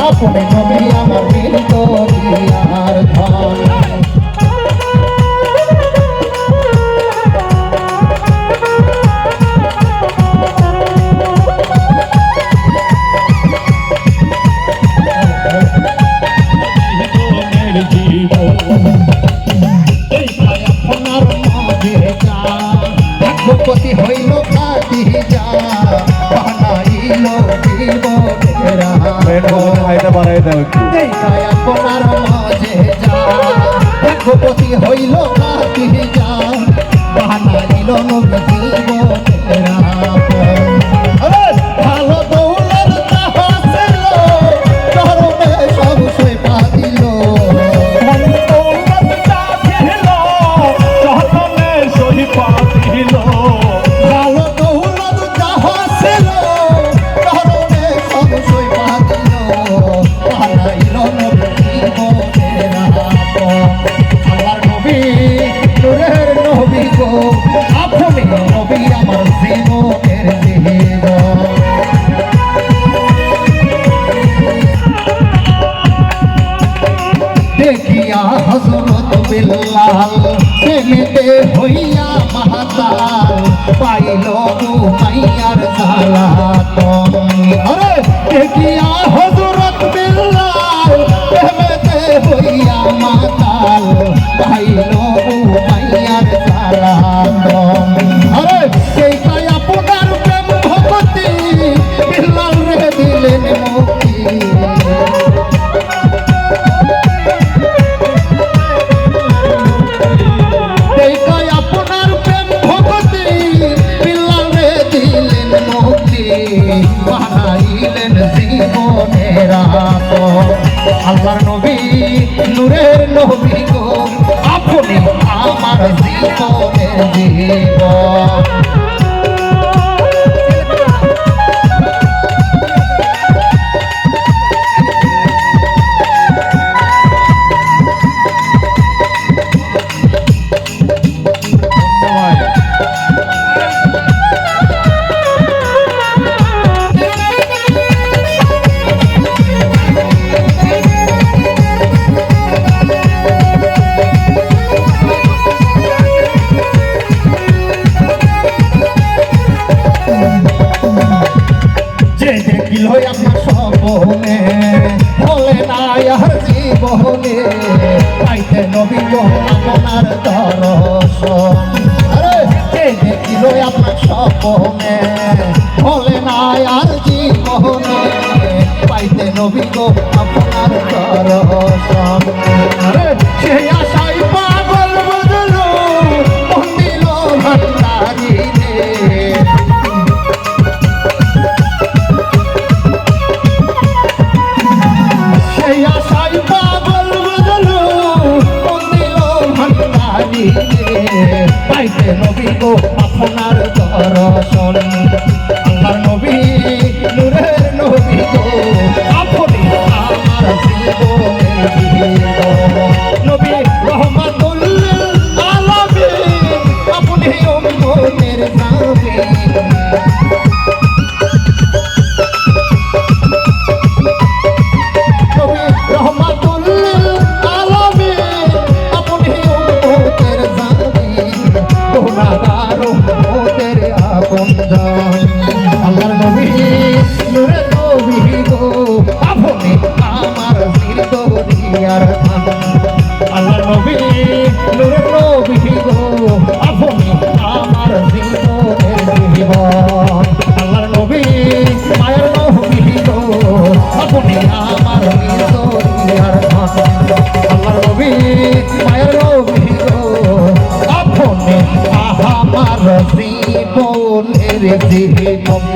আপনি নবী আমার ভিতরিয়ার ধন ভূপতি হইল খাতি যা বানাইল জীবনেরা আপনার মাঝে যা ভূপতি হইল খাতি যা বানাইল জীবনেরা ভালো দৌলত তাহা ছিল চরমে সব সই পাতিল আপনি নবী আমার জীবনের জীবন দেখিয়া হযরত বিল্লাল প্রেমেতে হইয়া মাতাল পাইল উমাইয়ার সালাতন আরে দেখিয়া হযরত বিল্লাল প্রেমেতে হইয়া মাতাল পাইল উমাইয়ার সালাতন আরে সেইটাই আপনার প্রেম ভক্তি বিল্লাল রে দিলেন মুক্তি বানাইলেন জীবনের আল্লাহর নবী নূরের নবী গো আপনি আমার জীবনের জীবন আপনার স্বপনে বলে না আর জীবনে পাইতে নবী আপনার দর্শন আরে দেখিল আপনার স্বপনে বলে না আর জীবনে পাইতে নবী আপনার দর্শন আরে সে আশাই পাগল বদল মন্দির ভান্ডারি পাইতে নবী গো আপনার দর্শন আল্লাহর নবী নূরের নবী গো আপনি আমার জীবনের জীবন নবী রহমাতুল লিল আলামিন আপনি উম্মতের নবী আল্লাহর নবী নূরের নবী গো আপনি আমার জীবনের ধন আল্লাহর নবী নূরের নবী গো আপনি আমার জীবনের জীবন আল্লাহর নবী মায়ের নবী গো আপনি আমার জীবনের ধন আল্লাহর নবী মায়ের নবী গো আপনি আমার জীবনের জীবন